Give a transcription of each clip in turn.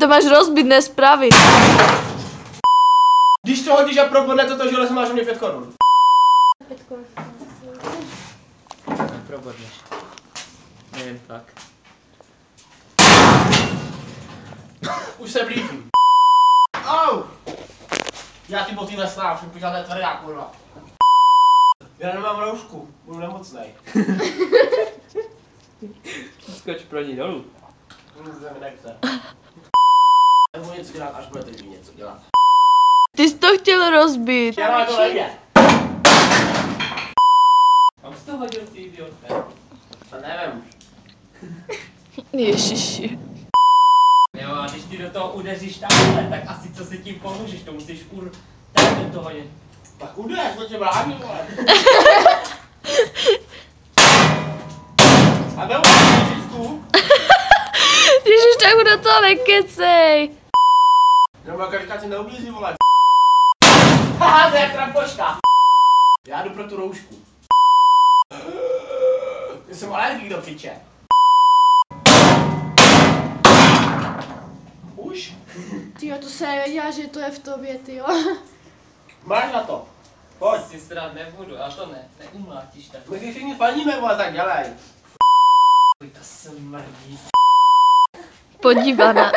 to máš rozbít, nespravit. Když to hodíš a probodne toto železo, máš mě 5 korun. 5 korun. Probodneš. Nejen tak. Už se blížím. Au! Já ty boty neslám, jsem pořád tvrdá, kurva. Já nemám roušku, budu nemocnej. Skoč pro ní dolů. Nic se mi nechce. Nebo něco dělat, až budete mít něco dělat. Ty jsi to chtěl rozbít. Já mám to nejde. Kam jsi to hodil, ty idiotce? To nevím. Ježiši. Jo, a když ty do toho udeříš takhle, tak asi co si tím pomůžeš, to musíš tak do toho jet. Tak udeř, to tě brání, vole. A nebo Ježíšku? Ježiš, tak do toho nekecej. Nebo jaká říká, si neublíží, vole. Haha, to je trampoška. Já jdu pro tu roušku. Já jsem alergik do piče. Už? Tyjo, to se nevěděla, že to je v tobě, tyjo. Máš na to. Pojď. Si strát nebudu, a to ne, neumlátíš tak. My když všichni faníme, vole, tak dělej. To smrdí. Podívaná.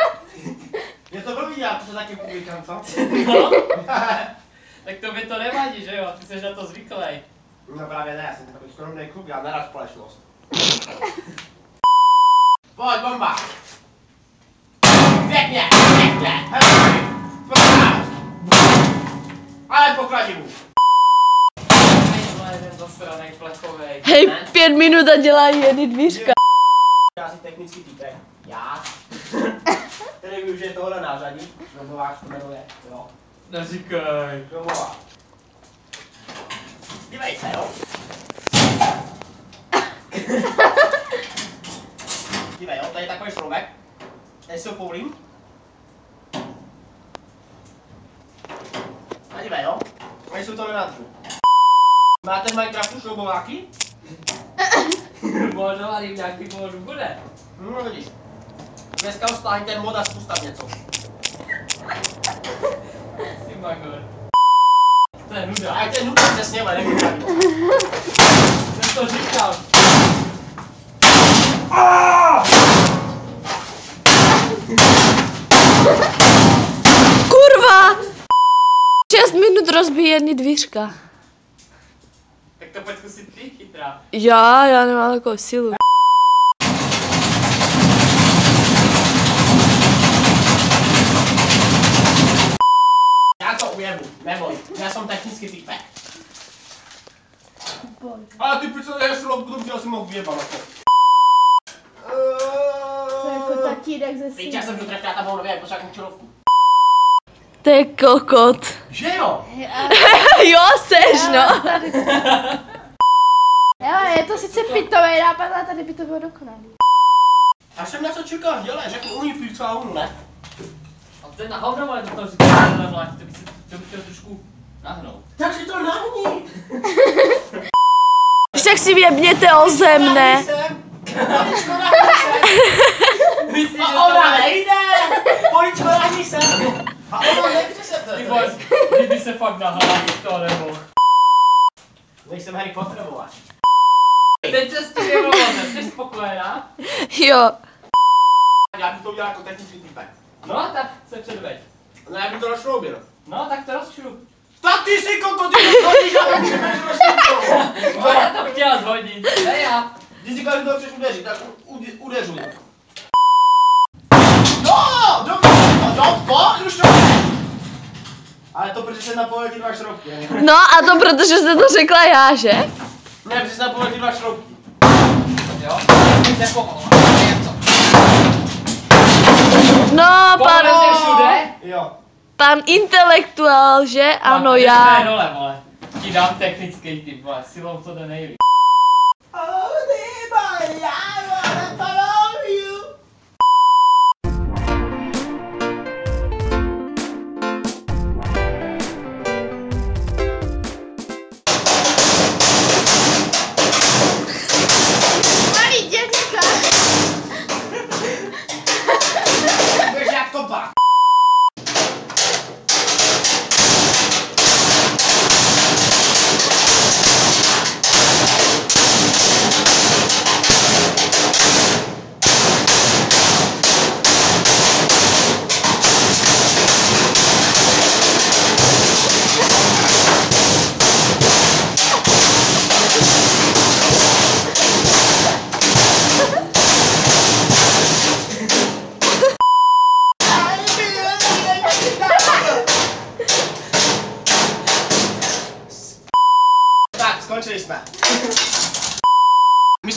Mě to blbý dělat, to taky publikám, co? No? Tak to by to nevadí, že jo? Ty jsi na to zvyklý. No právě ne, já jsem takový skromný kluk, já nerad společnost. Pojď, bomba! Pěkně, pěkně, hezky, pokrač! Ale pokračuj mu! Jeden zasranej plechovej. Hej, 5 minut a dělají jedny dvířka. Já si technický týpek. Já. Který využije tohle nářadí. Domováč to jmenuje, jo. Neříkej. Domová. Dívej se, jo. Dívej, jo, tady je takový šroubek. Tady si ho povolím. A dívej, jo. Tady jsou to nenadřu. Máte v Minecraftu šroubováky? Možná, ale nějaký modu bude. No vidíš. Dneska ho stáhni ten mod a zkus tam něco. Jsi magor. To je nuda. A to je nutné přesně, ale nebudu tady. Jsem to říkal. Kurva! 6 minut rozbíjí jedny dvířka. Tak to pojď zkusit ty, chytrá. Já nemám takovou silu. Já to ujebu, neboj, já jsem technický týpek. Ale ty pice je šroubku, to bych asi mohl vyjebat na to. To je jako tatínek ze Teď já jsem do trefňáta byl nově, pořád čelovku. To je kokot. Že jo? Jo, seš, no. Jo, je to sice pitový nápad, ale tady by to bylo dokonalý. A jsem na co čekáš, dělej, řekni umí pizzu a unu, ne? A to je na hovno, ale do toho říkáš, že to mlátí, to bych chtěl trošku nahnout. Tak si to nahní! Však si věbněte o zem, ne? Poličko nahní sem! A ona nejde! Poličko nahní sem! A ona nechce se to. Ty vole, kdyby se fakt nahládil, to nemohl. Nejsem Harry Potter, voláš. Teď se s tím vyvolám, jsi spokojená? Jo. Já bych to udělal jako technický týpek. No, tak se předveď. No já bych to rozšroubil. No, tak to rozšrup. Tak ty si koko, ty to chodíš a tak můžeme rozšroubit. No, já to chtěla zhodit, ne já. Když říkáš, že to chceš udeřit, tak udeřuj. No, dobře, už to ne. Ale to protože jsem napověděl ty 2 šroubky. No a to protože jste to řekla já, že? Ne, protože jsem napověděl ty 2 šroubky. Jo, teď nepomohlo. No, Pohled všude. Jo. pan intelektuál, že? Ano, Tvé já. role, vole. Ti dám technický typ, vole, silou to jde nejvíc. Malý děcka! Budeš jak kopa.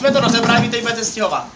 jsme to rozebrali, vy teď budete stěhovat.